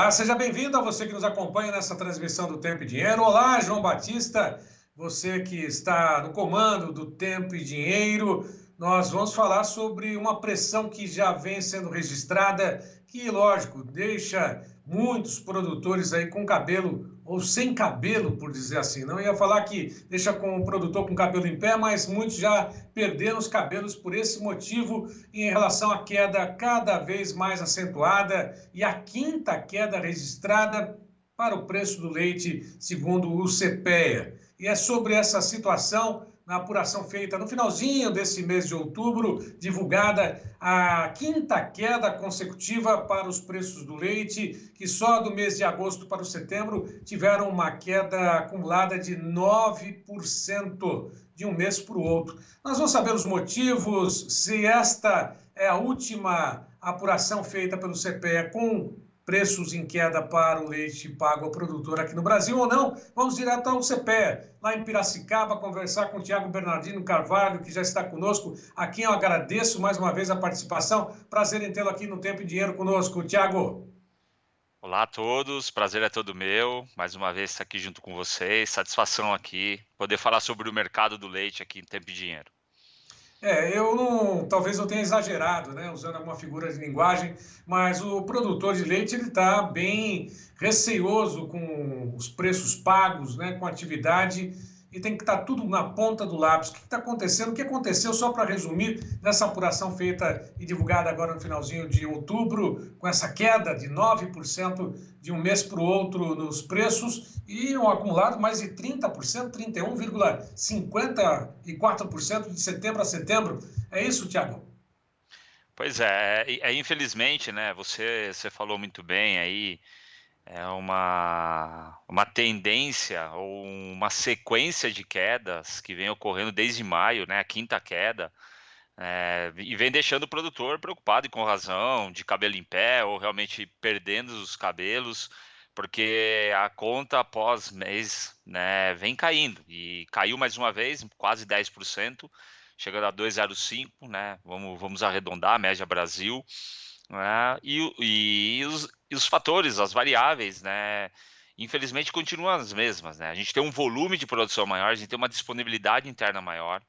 Olá, seja bem-vindo a você que nos acompanha nessa transmissão do Tempo e Dinheiro. Olá, João Batista, você que está no comando do Tempo e Dinheiro. Nós vamos falar sobre uma pressão que já vem sendo registrada, que, lógico, deixa muitos produtores aí com cabelo ou sem cabelo, por dizer assim. Não ia falar que deixa com o produtor com cabelo em pé, mas muitos já perderam os cabelos por esse motivo em relação à queda cada vez mais acentuada e a quinta queda registrada para o preço do leite, segundo o CPEA. E é sobre essa situação, na apuração feita no finalzinho desse mês de outubro, divulgada a quinta queda consecutiva para os preços do leite, que só do mês de agosto para o setembro tiveram uma queda acumulada de 9% de um mês para o outro. Nós vamos saber os motivos, se esta é a última apuração feita pelo CPEA com preços em queda para o leite pago ao produtor aqui no Brasil ou não. Vamos direto ao CPEA, lá em Piracicaba, conversar com o Tiago Bernardino Carvalho, que já está conosco. A quem eu agradeço mais uma vez a participação. Prazer em tê-lo aqui no Tempo e Dinheiro conosco. Tiago. Olá a todos, prazer é todo meu, mais uma vez estar aqui junto com vocês, satisfação aqui, poder falar sobre o mercado do leite aqui em Tempo e Dinheiro. Eu não, talvez eu tenha exagerado, né, usando alguma figura de linguagem, mas o produtor de leite ele está bem receoso com os preços pagos, né, com a atividade e tem que estar tudo na ponta do lápis. O que está acontecendo? O que aconteceu, só para resumir, nessa apuração feita e divulgada agora no finalzinho de outubro, com essa queda de 9% de um mês para o outro nos preços e um acumulado mais de 30%, 31,54% de setembro a setembro. É isso, Tiago? Pois é, infelizmente, né, você falou muito bem aí, é uma tendência ou uma sequência de quedas que vem ocorrendo desde maio, né, a quinta queda, e vem deixando o produtor preocupado e com razão, de cabelo em pé ou realmente perdendo os cabelos, porque a conta após mês, né, vem caindo e caiu mais uma vez, quase 10%, chegando a 2,05, né? Vamos arredondar a média Brasil, né? E os fatores, as variáveis, né? Infelizmente continuam as mesmas, né? A gente tem um volume de produção maior, a gente tem uma disponibilidade interna maior,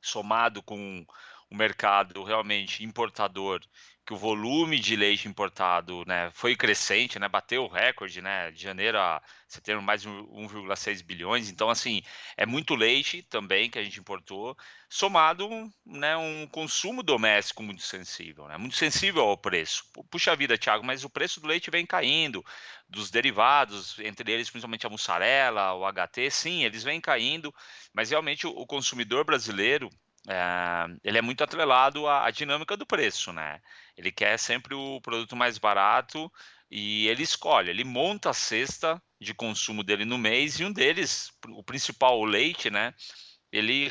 somado com o mercado realmente importador, que o volume de leite importado, né, foi crescente, né, bateu o recorde, né, de janeiro a setembro mais de 1,6 bilhões, então assim, é muito leite também que a gente importou, somado, né, um consumo doméstico muito sensível ao preço. Puxa vida, Thiago, mas o preço do leite vem caindo, dos derivados, entre eles principalmente a mussarela, o HT, sim, eles vêm caindo, mas realmente o consumidor brasileiro, ele é muito atrelado à dinâmica do preço, né? Ele quer sempre o produto mais barato e ele escolhe, ele monta a cesta de consumo dele no mês e um deles, o principal, o leite, né? Ele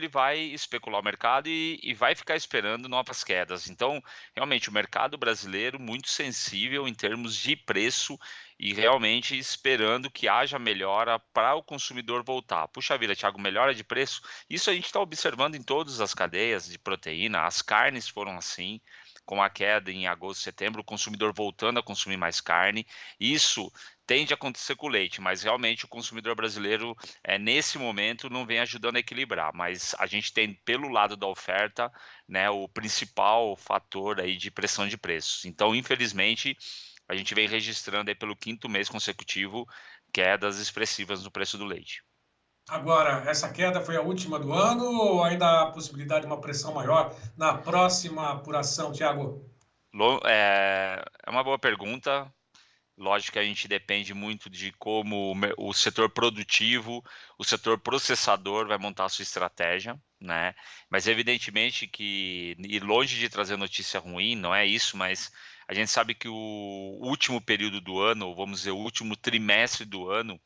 vai especular o mercado e vai ficar esperando novas quedas. Então, realmente, o mercado brasileiro muito sensível em termos de preço e realmente esperando que haja melhora para o consumidor voltar. Puxa vida, Thiago, melhora de preço? Isso a gente está observando em todas as cadeias de proteína. As carnes foram assim, com a queda em agosto e setembro, o consumidor voltando a consumir mais carne. Isso tende a acontecer com o leite, mas realmente o consumidor brasileiro, nesse momento, não vem ajudando a equilibrar. Mas a gente tem, pelo lado da oferta, né, o principal fator aí de pressão de preços. Então, infelizmente, a gente vem registrando aí pelo quinto mês consecutivo quedas expressivas no preço do leite. Agora, essa queda foi a última do ano ou ainda há a possibilidade de uma pressão maior na próxima apuração, Tiago? É uma boa pergunta. Lógico que a gente depende muito de como o setor produtivo, o setor processador vai montar a sua estratégia, né? Mas evidentemente que, e longe de trazer notícia ruim, não é isso, mas a gente sabe que o último período do ano, ou vamos dizer, o último trimestre do ano,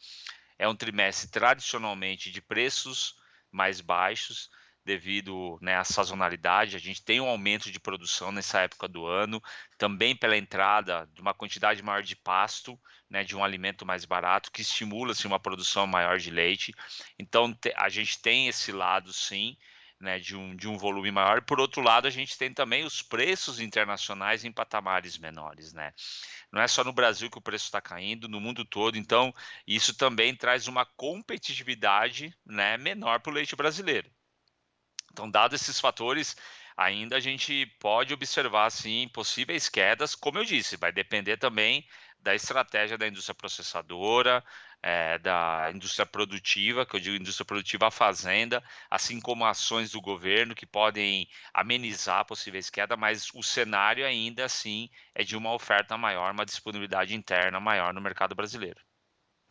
é um trimestre tradicionalmente de preços mais baixos, devido, né, à sazonalidade. A gente tem um aumento de produção nessa época do ano, também pela entrada de uma quantidade maior de pasto, né, de um alimento mais barato, que estimula assim, uma produção maior de leite. Então, a gente tem esse lado, sim. né, de um volume maior. Por outro lado, a gente tem também os preços internacionais em patamares menores, né? Não é só no Brasil que o preço está caindo, no mundo todo. Então, isso também traz uma competitividade, né, menor para o leite brasileiro. Então, dados esses fatores, ainda a gente pode observar, sim, possíveis quedas. Como eu disse, vai depender também da estratégia da indústria processadora, da indústria produtiva, que eu digo indústria produtiva, a fazenda, assim como ações do governo que podem amenizar possíveis quedas, mas o cenário ainda assim é de uma oferta maior, uma disponibilidade interna maior no mercado brasileiro.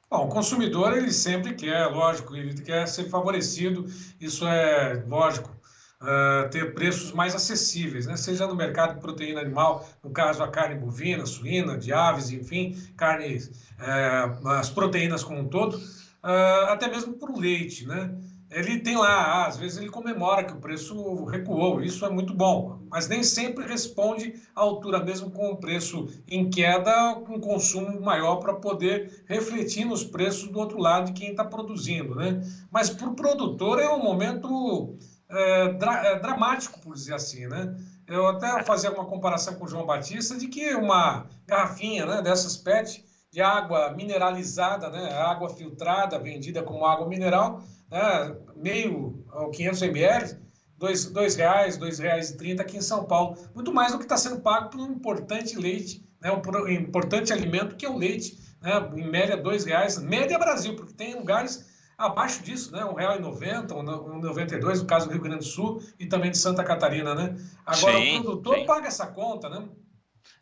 Bom, o consumidor, ele sempre quer, lógico, ele quer ser favorecido, isso é lógico, ter preços mais acessíveis, né? Seja no mercado de proteína animal, no caso a carne bovina, suína, de aves, enfim, carnes, as proteínas como um todo, até mesmo para o leite, né? Ele tem lá, às vezes ele comemora que o preço recuou, isso é muito bom, mas nem sempre responde à altura, mesmo com o preço em queda, com consumo maior para poder refletir nos preços do outro lado de quem está produzindo, né? Mas para o produtor é um momento dramático, por dizer assim, né? Eu até fazia uma comparação com o João Batista de que uma garrafinha, né, dessas PET de água mineralizada, né, água filtrada, vendida como água mineral, né, meio ou 500 ml, R$ 2, R$ 2,30 aqui em São Paulo. Muito mais do que está sendo pago por um importante leite, né, um importante alimento que é o leite, né, em média R$ 2, média Brasil, porque tem lugares abaixo disso, né, R$ 1,90, R$ 1,92, no caso do Rio Grande do Sul e também de Santa Catarina, né? Agora, o Sim, produtor sim. paga essa conta, né?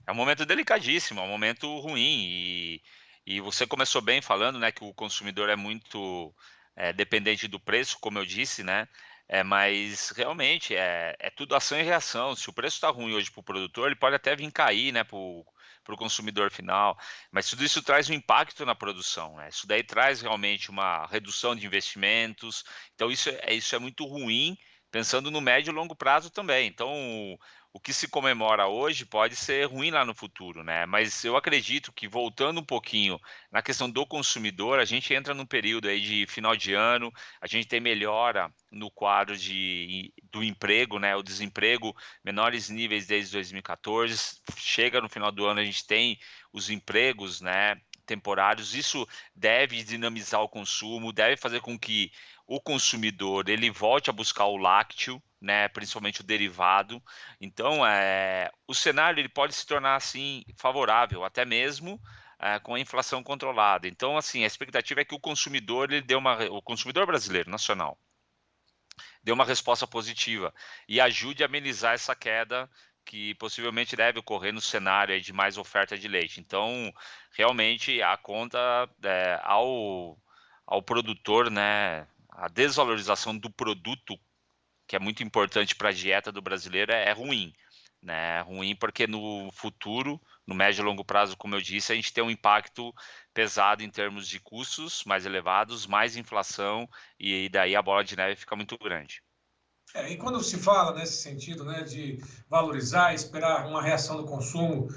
É um momento delicadíssimo, é um momento ruim. E você começou bem falando, né, que o consumidor é muito dependente do preço, como eu disse, né? Mas realmente é tudo ação e reação. Se o preço está ruim hoje para o produtor, ele pode até vir cair, né, para o consumidor final. Mas tudo isso traz um impacto na produção, né? Isso daí traz realmente uma redução de investimentos. Então isso é muito ruim, pensando no médio e longo prazo também. Então o que se comemora hoje pode ser ruim lá no futuro, né? Mas eu acredito que, voltando um pouquinho na questão do consumidor, a gente entra num período aí de final de ano, a gente tem melhora no quadro do emprego, né? O desemprego, menores níveis desde 2014, chega no final do ano, a gente tem os empregos, né, temporários. Isso deve dinamizar o consumo, deve fazer com que o consumidor ele volte a buscar o lácteo, né, principalmente o derivado. Então, o cenário ele pode se tornar assim favorável, até mesmo com a inflação controlada. Então, assim, a expectativa é que o consumidor o consumidor brasileiro nacional dê uma resposta positiva e ajude a amenizar essa queda que possivelmente deve ocorrer no cenário aí de mais oferta de leite. Então, realmente a conta ao produtor, né, a desvalorização do produto, que é muito importante para a dieta do brasileiro, é ruim, né? É ruim porque no futuro, no médio e longo prazo, como eu disse, a gente tem um impacto pesado em termos de custos mais elevados, mais inflação, e daí a bola de neve fica muito grande. E quando se fala nesse sentido, né, de valorizar, esperar uma reação do consumo,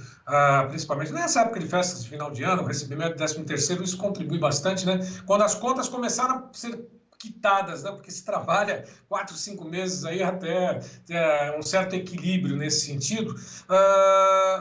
principalmente nessa época de festas de final de ano, o recebimento do 13º, isso contribui bastante, né? Quando as contas começaram a ser quitadas, né? Porque se trabalha 4, 5 meses aí até ter um certo equilíbrio nesse sentido.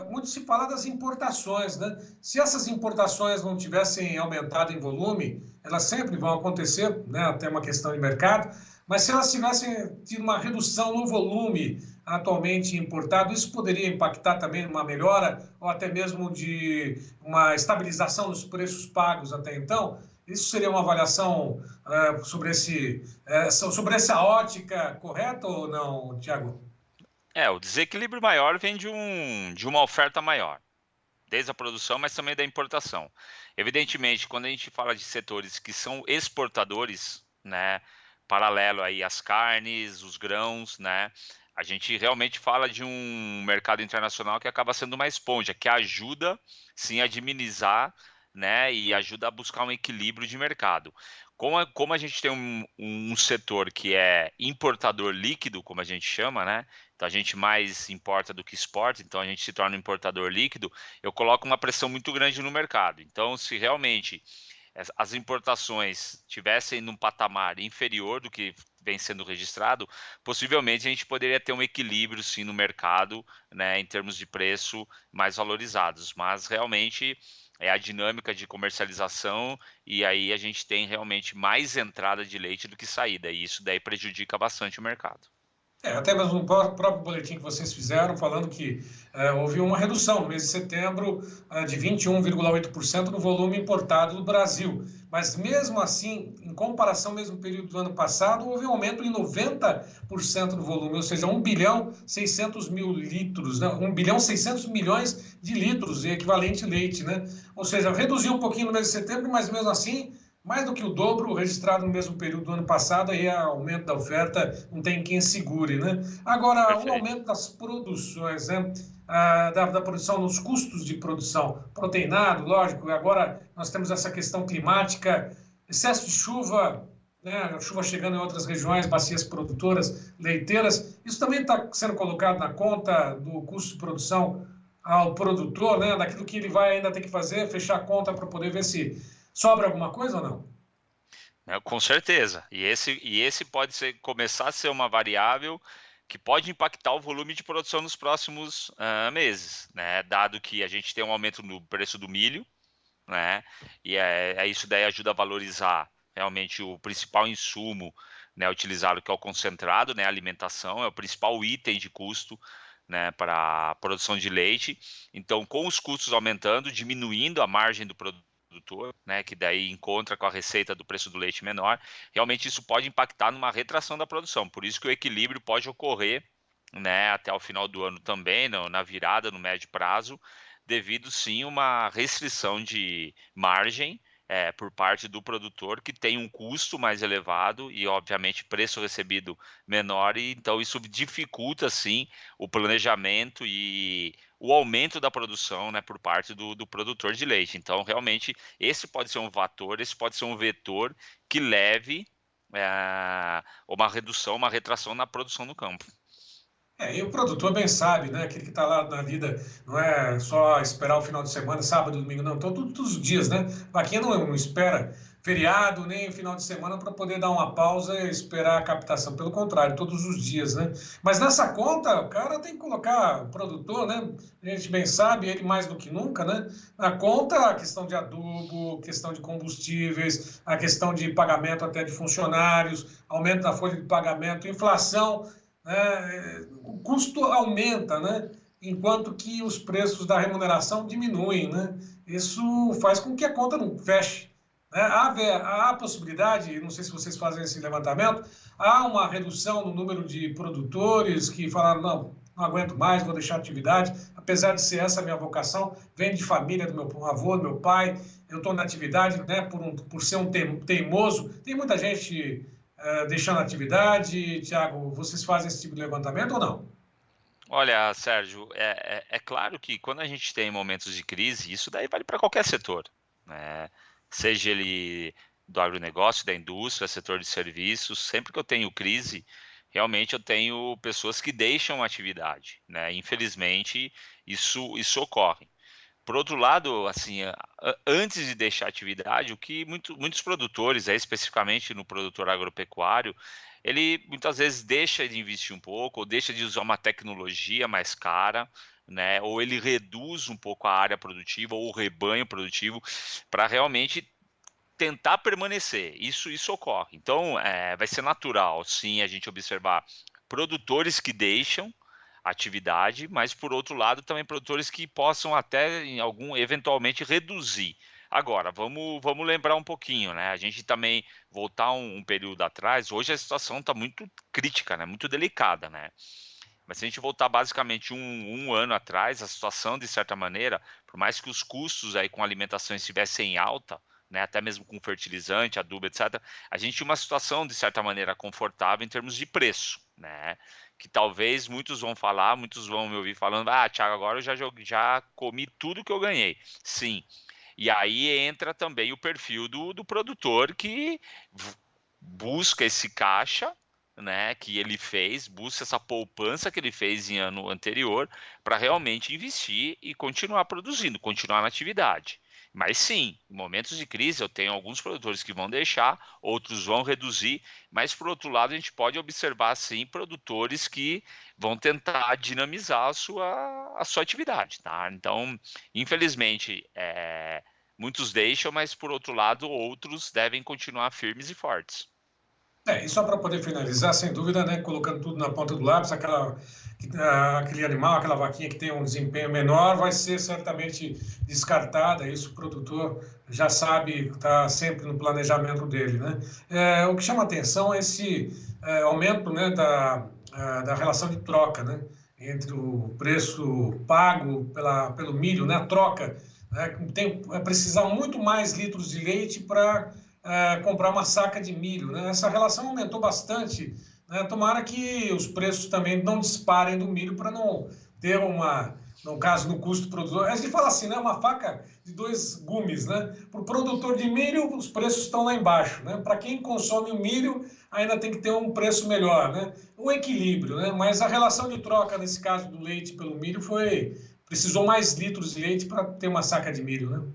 Muito se fala das importações, né? Se essas importações não tivessem aumentado em volume, elas sempre vão acontecer, né? Até uma questão de mercado. Mas se elas tivessem tido uma redução no volume atualmente importado, isso poderia impactar também numa melhora ou até mesmo de uma estabilização dos preços pagos até então? Isso seria uma avaliação sobre essa ótica correta ou não, Tiago? O desequilíbrio maior vem de uma oferta maior, desde a produção, mas também da importação. Evidentemente, quando a gente fala de setores que são exportadores, né, paralelo aí às carnes, os grãos, né, a gente realmente fala de um mercado internacional que acaba sendo uma esponja, que ajuda sim a minimizar, né, e ajuda a buscar um equilíbrio de mercado. Como a gente tem um setor que é importador líquido, como a gente chama, né? Então a gente mais importa do que exporta, então a gente se torna um importador líquido, eu coloco uma pressão muito grande no mercado. Então, se realmente as importações tivessem num patamar inferior do que vem sendo registrado, possivelmente a gente poderia ter um equilíbrio sim no mercado, né, em termos de preço mais valorizados, mas realmente é a dinâmica de comercialização e aí a gente tem realmente mais entrada de leite do que saída, e isso daí prejudica bastante o mercado. Até mesmo no próprio boletim que vocês fizeram, falando que houve uma redução no mês de setembro de 21,8% no volume importado do Brasil. Mas mesmo assim, em comparação ao mesmo período do ano passado, houve um aumento em 90% no volume, ou seja, 1 bilhão 600 mil litros, né? 1 bilhão 600 milhões de litros, equivalente leite, né? Ou seja, reduziu um pouquinho no mês de setembro, mas mesmo assim mais do que o dobro registrado no mesmo período do ano passado, aí é aumento da oferta, não tem quem segure, né? Agora, o Perfeito. aumento das produções, né? Da produção, nos custos de produção, proteinado, lógico, agora nós temos essa questão climática, excesso de chuva, né? A chuva chegando em outras regiões, bacias produtoras, leiteiras, isso também está sendo colocado na conta do custo de produção ao produtor, né? Daquilo que ele vai ainda ter que fazer, fechar a conta para poder ver se sobra alguma coisa ou não? Com certeza. E esse pode começar a ser uma variável que pode impactar o volume de produção nos próximos meses, né? Dado que a gente tem um aumento no preço do milho, né? E isso daí ajuda a valorizar realmente o principal insumo, né, utilizado, que é o concentrado, né? A alimentação é o principal item de custo, né, para a produção de leite. Então, com os custos aumentando, diminuindo a margem do produtor, né, que daí encontra com a receita do preço do leite menor, realmente isso pode impactar numa retração da produção. Por isso que o equilíbrio pode ocorrer, né, até o final do ano também, na virada, no médio prazo, devido sim uma restrição de margem por parte do produtor, que tem um custo mais elevado e, obviamente, preço recebido menor, e então isso dificulta sim o planejamento e o aumento da produção, né, por parte do produtor de leite. Então, realmente, esse pode ser um fator, esse pode ser um vetor que leve uma redução, uma retração na produção no campo. E o produtor bem sabe, né? Aquele que está lá na vida, não é só esperar o final de semana, sábado, domingo, não, todos os dias, né? Vaquinha não espera feriado nem final de semana para poder dar uma pausa e esperar a captação. Pelo contrário, todos os dias, né? Mas nessa conta, o cara tem que colocar o produtor, né? A gente bem sabe, ele mais do que nunca, né? Na conta, a questão de adubo, questão de combustíveis, a questão de pagamento até de funcionários, aumento da folha de pagamento, inflação, né? O custo aumenta, né? Enquanto que os preços da remuneração diminuem, né? Isso faz com que a conta não feche, né? Há a possibilidade, não sei se vocês fazem esse levantamento, há uma redução no número de produtores que falaram, não aguento mais, vou deixar a atividade, apesar de ser essa a minha vocação, vem de família do meu avô, do meu pai, eu estou na atividade, né, por ser um teimoso, tem muita gente deixando a atividade. Tiago, vocês fazem esse tipo de levantamento ou não? Olha, Sérgio, é claro que quando a gente tem momentos de crise, isso daí vale para qualquer setor, né? Seja ele do agronegócio, da indústria, setor de serviços, sempre que eu tenho crise, realmente eu tenho pessoas que deixam a atividade, né? Infelizmente, isso ocorre. Por outro lado, assim, antes de deixar a atividade, o que muitos produtores, especificamente no produtor agropecuário, ele muitas vezes deixa de investir um pouco, ou deixa de usar uma tecnologia mais cara, né? Ou ele reduz um pouco a área produtiva ou o rebanho produtivo para realmente tentar permanecer. Isso ocorre. Então, vai ser natural, sim, a gente observar produtores que deixam a atividade, mas por outro lado também produtores que possam até eventualmente reduzir. Agora, vamos lembrar um pouquinho, né? A gente também voltar um período atrás, hoje a situação está muito crítica, né? Muito delicada, né? Mas se a gente voltar basicamente um ano atrás, a situação, de certa maneira, por mais que os custos aí com alimentação estivessem em alta, né, até mesmo com fertilizante, adubo, etc., a gente tinha uma situação, de certa maneira, confortável em termos de preço, né? Que talvez muitos vão falar, muitos vão me ouvir falando, Thiago, agora eu já comi tudo que eu ganhei. Sim. E aí entra também o perfil do produtor que busca esse caixa, né, que ele fez, busca essa poupança que ele fez em ano anterior para realmente investir e continuar produzindo, continuar na atividade. Mas sim, em momentos de crise eu tenho alguns produtores que vão deixar, outros vão reduzir, mas por outro lado a gente pode observar sim produtores que vão tentar dinamizar a sua atividade, tá? Então, infelizmente, muitos deixam, mas por outro lado outros devem continuar firmes e fortes. E só para poder finalizar, sem dúvida, né, colocando tudo na ponta do lápis, aquele animal, aquela vaquinha que tem um desempenho menor, vai ser certamente descartada. Isso o produtor já sabe, está sempre no planejamento dele, né? O que chama atenção é esse aumento, né, da relação de troca, né, entre o preço pago pelo milho, né, a troca, né, vai precisar muito mais litros de leite para comprar uma saca de milho, né? Essa relação aumentou bastante, né? Tomara que os preços também não disparem do milho para não ter no caso, no custo do produtor. A gente fala assim, né? Uma faca de dois gumes, né? Para o produtor de milho, os preços estão lá embaixo, né? Para quem consome o milho, ainda tem que ter um preço melhor, né? Um equilíbrio, né? Mas a relação de troca, nesse caso do leite pelo milho, precisou mais litros de leite para ter uma saca de milho, né?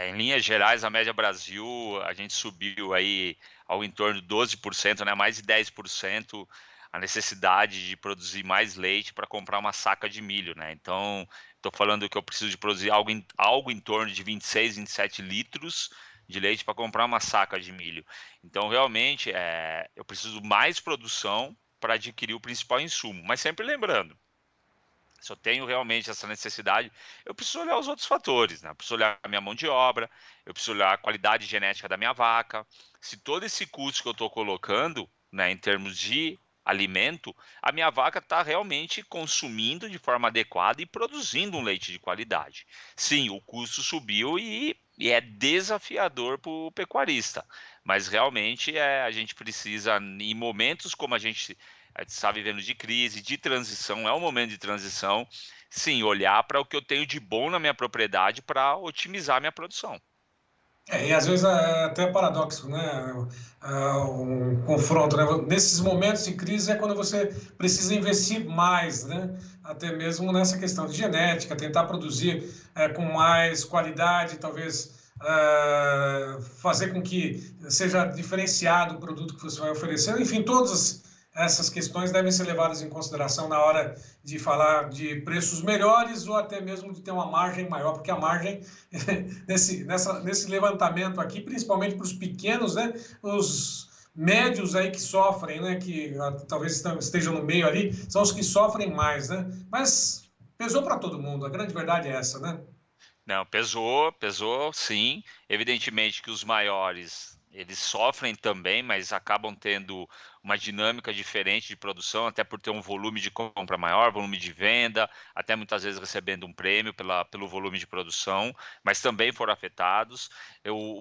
Em linhas gerais, a média Brasil, a gente subiu aí ao entorno de 12%, né, mais de 10% a necessidade de produzir mais leite para comprar uma saca de milho, né? Então, estou falando que eu preciso de produzir algo em torno de 26, 27 litros de leite para comprar uma saca de milho. Então, realmente, eu preciso mais produção para adquirir o principal insumo. Mas sempre lembrando, se eu tenho realmente essa necessidade, eu preciso olhar os outros fatores, né? Eu preciso olhar a minha mão de obra, eu preciso olhar a qualidade genética da minha vaca. Se todo esse custo que eu estou colocando, né, em termos de alimento, a minha vaca está realmente consumindo de forma adequada e produzindo um leite de qualidade. Sim, o custo subiu e é desafiador para o pecuarista, mas realmente a gente precisa, em momentos como a gente está vivendo de crise, de transição, é um momento de transição, sim, olhar para o que eu tenho de bom na minha propriedade para otimizar a minha produção. E às vezes é até paradoxo, né? Um confronto, né? Nesses momentos de crise é quando você precisa investir mais, né? Até mesmo nessa questão de genética, tentar produzir com mais qualidade, talvez fazer com que seja diferenciado o produto que você vai oferecer. Enfim, todas essas questões devem ser levadas em consideração na hora de falar de preços melhores ou até mesmo de ter uma margem maior, porque a margem nesse levantamento aqui, principalmente para os pequenos, né, os médios aí que sofrem, né, que talvez estejam no meio ali, são os que sofrem mais, né? Mas pesou para todo mundo, a grande verdade é essa, né? Não, pesou sim. Evidentemente que os maiores, eles sofrem também, mas acabam tendo uma dinâmica diferente de produção, até por ter um volume de compra maior, volume de venda, até muitas vezes recebendo um prêmio pelo volume de produção, mas também foram afetados.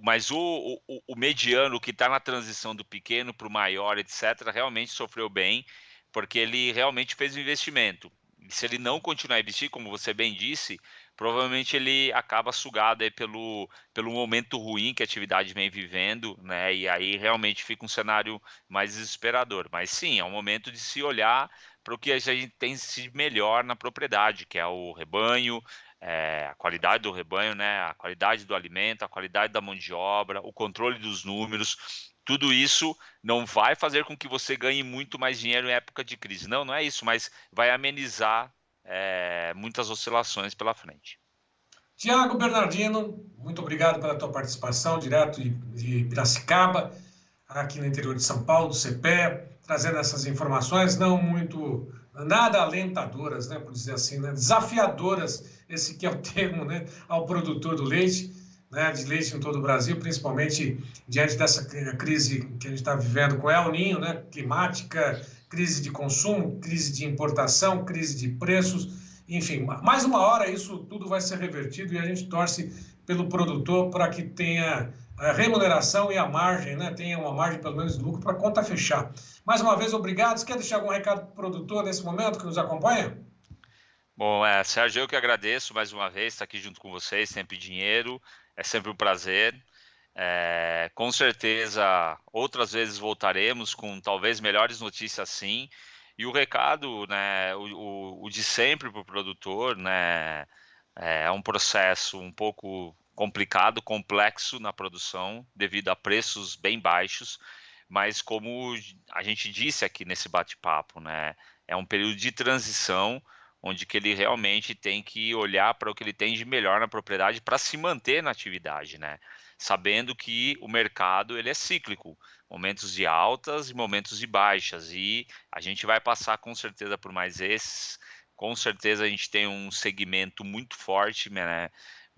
Mas o mediano, que está na transição do pequeno para o maior, etc., realmente sofreu bem, porque ele realmente fez o investimento. E se ele não continuar a investir, como você bem disse, provavelmente ele acaba sugado aí pelo momento ruim que a atividade vem vivendo, né? E aí realmente fica um cenário mais desesperador. Mas sim, é um momento de se olhar para o que a gente tem de melhor na propriedade, que é o rebanho, a qualidade do rebanho, né? A qualidade do alimento, a qualidade da mão de obra, o controle dos números. Tudo isso não vai fazer com que você ganhe muito mais dinheiro em época de crise. Não, não é isso, mas vai amenizar muitas oscilações pela frente. Tiago Bernardino, muito obrigado pela tua participação, direto de Piracicaba, aqui no interior de São Paulo, do CPE, trazendo essas informações nada alentadoras, né, por dizer assim, né, desafiadoras, esse que é o termo, né, ao produtor do leite, né, de leite em todo o Brasil, principalmente diante dessa crise que a gente está vivendo com El Niño, né, climática, crise de consumo, crise de importação, crise de preços, enfim, mais uma hora isso tudo vai ser revertido e a gente torce pelo produtor para que tenha a remuneração e a margem, né? Tenha uma margem pelo menos de lucro para a conta fechar. Mais uma vez, obrigado. Você quer deixar algum recado para o produtor nesse momento que nos acompanha? Bom, Sérgio, eu que agradeço mais uma vez estar aqui junto com vocês, Tempo e Dinheiro, é sempre um prazer. Com certeza, outras vezes voltaremos com talvez melhores notícias sim. E o recado, né, o de sempre para o produtor, né, é um processo um pouco complicado, complexo na produção, devido a preços bem baixos, mas como a gente disse aqui nesse bate-papo, né, é um período de transição, onde que ele realmente tem que olhar para o que ele tem de melhor na propriedade para se manter na atividade, né, sabendo que o mercado ele é cíclico, momentos de altas e momentos de baixas, e a gente vai passar com certeza por mais esses, com certeza a gente tem um segmento muito forte, né,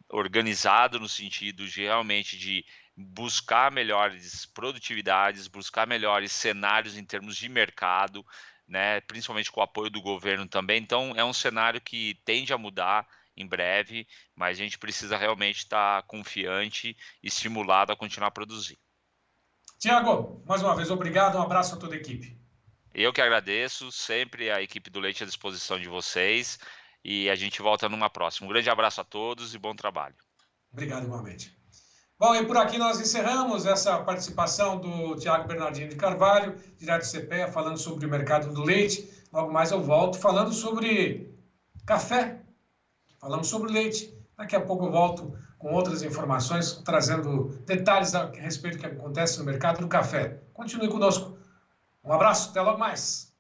organizado no sentido de realmente de buscar melhores produtividades, buscar melhores cenários em termos de mercado, né, principalmente com o apoio do governo também. Então, é um cenário que tende a mudar em breve, mas a gente precisa realmente estar confiante e estimulado a continuar a produzir. Tiago, mais uma vez, obrigado, um abraço a toda a equipe. Eu que agradeço, sempre a equipe do Leite à disposição de vocês, e a gente volta numa próxima. Um grande abraço a todos e bom trabalho. Obrigado, igualmente. Bom, e por aqui nós encerramos essa participação do Tiago Bernardino de Carvalho, direto do CPEA, falando sobre o mercado do leite. Logo mais eu volto falando sobre café, falamos sobre leite. Daqui a pouco eu volto com outras informações, trazendo detalhes a respeito do que acontece no mercado do café. Continue conosco. Um abraço, até logo mais.